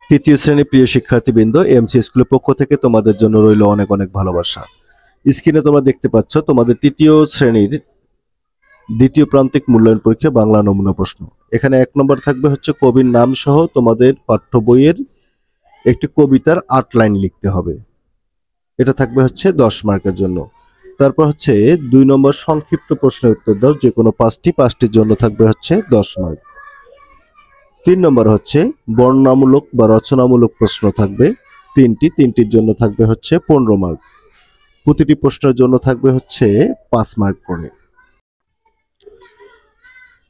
তৃতীয় শ্রেণীর প্রিয় শিক্ষার্থীবৃন্দ, এমসি স্কুলের পক্ষ থেকে তোমাদের জন্য রইল অনেক অনেক ভালোবাসা। স্ক্রিনে তোমরা দেখতে পাচ্ছ তোমাদের তৃতীয় শ্রেণীর দ্বিতীয় প্রান্তিক মূল্যায়ন পরীক্ষা বাংলা নমুনা প্রশ্ন। এখানে 1 নম্বর থাকবে হচ্ছে কবির নাম সহ তোমাদের পাঠ্য বইয়ের একটি কবিতার 8 লাইন লিখতে হবে। এটা থাকবে হচ্ছে 10 মার্কের জন্য। তারপর হচ্ছে 2 নম্বর সংক্ষিপ্ত প্রশ্নের উত্তর দাও, যে কোনো 5টির জন্য থাকবে হচ্ছে 10 মার্ক। 3 নম্বর হচ্ছে বর্ণনামূলক বা রচনামূলক প্রশ্ন থাকবে 3টির জন্য থাকবে হচ্ছে 15 মার্ক। প্রতিটি প্রশ্নের জন্য থাকবে হচ্ছে 5 মার্ক করে।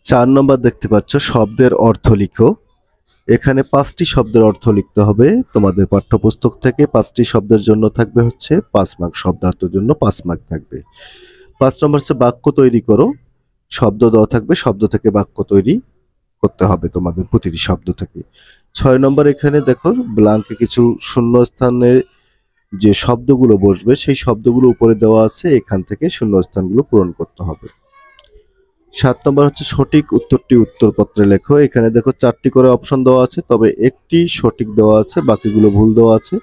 4 নম্বর দেখতে পাচ্ছ শব্দের অর্থ লিখো। এখানে 5টি শব্দের অর্থ লিখতে হবে তোমাদের পাঠ্যপুস্তক থেকে। 5টি শব্দের জন্য থাকবে হচ্ছে 5 মার্ক, শব্দার্থের জন্য 5 মার্ক থাকবে। 5 নম্বর হচ্ছে বাক্য তৈরি করো। শব্দ দেওয়া থাকবে, শব্দ থেকে বাক্য তৈরি করতে হবে তোমাদের প্রতিটি শব্দ থেকে। 6 নম্বর এখানে দেখো ব্ল্যাঙ্কে কিছু শূন্যস্থানের যে শব্দগুলো বসবে সেই শব্দগুলো উপরে দেওয়া আছে, এখান থেকে শূন্যস্থানগুলো পূরণ করতে হবে। 7 নম্বর হচ্ছে সঠিক উত্তরটি উত্তরপত্রে লেখো। এখানে দেখো 4টি করে অপশন দেওয়া আছে, তবে একটি সঠিক দেওয়া আছে, বাকিগুলো ভুল দেওয়া আছে।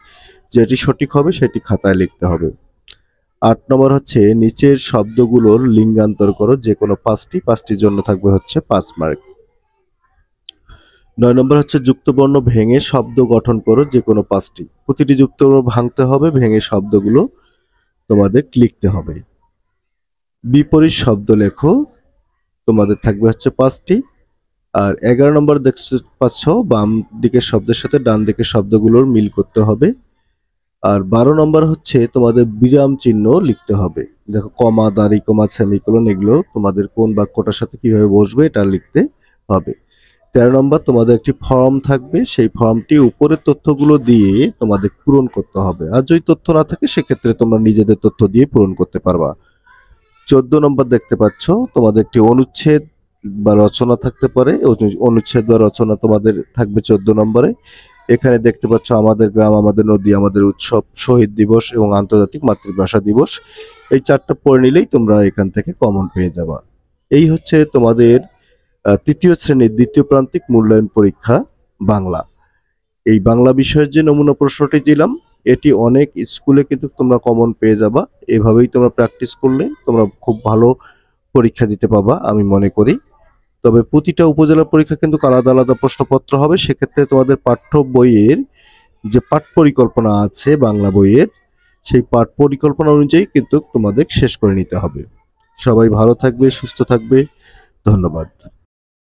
যেটি সঠিক হবে সেটি খাতায় লিখতে হবে। 8 নম্বর হচ্ছে নিচের শব্দগুলোর লিঙ্গান্তর করো, যে কোনো 5টির জন্য থাকবে হচ্ছে 5 মার্ক। 9 নম্বর হচ্ছে যুক্তবর্ণ ভেঙে শব্দ গঠন করো, যে কোনো 5টি। প্রতিটি যুক্তবর্ণ ভাঙতে হবে, ভেঙে শব্দগুলো তোমাদের লিখতে হবে। বিপরীত শব্দ লেখো, তোমাদের থাকবে হচ্ছে 5টি। আর 11 নম্বর দেখতে পাচ্ছ বাম দিকের শব্দের সাথে ডান দিকের শব্দগুলোর মিল করতে হবে। আর 12 নম্বর হচ্ছে তোমাদের বিরাম চিহ্ন লিখতে হবে। দেখো কমা, দাঁড়ি কমা, সেমিকোলন, এগুলো তোমাদের কোন বাক্যটার সাথে কিভাবে বসবে এটা লিখতে হবে। 13 নম্বর তোমাদের একটি ফর্ম থাকবে, সেই ফর্মটি উপরের তথ্যগুলো দিয়ে তোমাদের পূরণ করতে হবে। আর যদি তথ্য না থাকে সেক্ষেত্রে তোমরা নিজেদের তথ্য দিয়ে পূরণ করতে পারবা। 14 নম্বর দেখতে পাচ্ছ তোমাদের একটি অনুচ্ছেদ বা রচনা থাকতে পারে, অনুচ্ছেদ বা রচনা তোমাদের থাকবে 14 নম্বরে। এখানে দেখতে পাচ্ছ আমাদের গ্রাম, আমাদের নদী, আমাদের উৎসব, শহীদ দিবস এবং আন্তর্জাতিক মাতৃভাষা দিবস। এই 4টা পড়ে নিলেই তোমরা এখান থেকে কমন পেয়ে যাবা। এই হচ্ছে তোমাদের তৃতীয় শ্রেণীর দ্বিতীয় প্রান্তিক মূল্যায়ন পরীক্ষা বাংলা। এই বাংলা বিষয়ের যে নমুনা প্রশ্নটি দিলাম, এটি অনেক স্কুলে কিন্তু তোমরা কমন পেয়ে যাবা। এভাবেই তোমরা প্র্যাকটিস করলে তোমরা খুব ভালো পরীক্ষা দিতে পাবা আমি মনে করি। তবে প্রতিটা উপজেলা পরীক্ষা কিন্তু আলাদা আলাদা প্রশ্নপত্র হবে। সেক্ষেত্রে তোমাদের পাঠ্য বইয়ের যে পাঠ পরিকল্পনা আছে বাংলা বইয়ের, সেই পাঠ পরিকল্পনা অনুযায়ী কিন্তু তোমাদের শেষ করে নিতে হবে। সবাই ভালো থাকবে, সুস্থ থাকবে। ধন্যবাদ।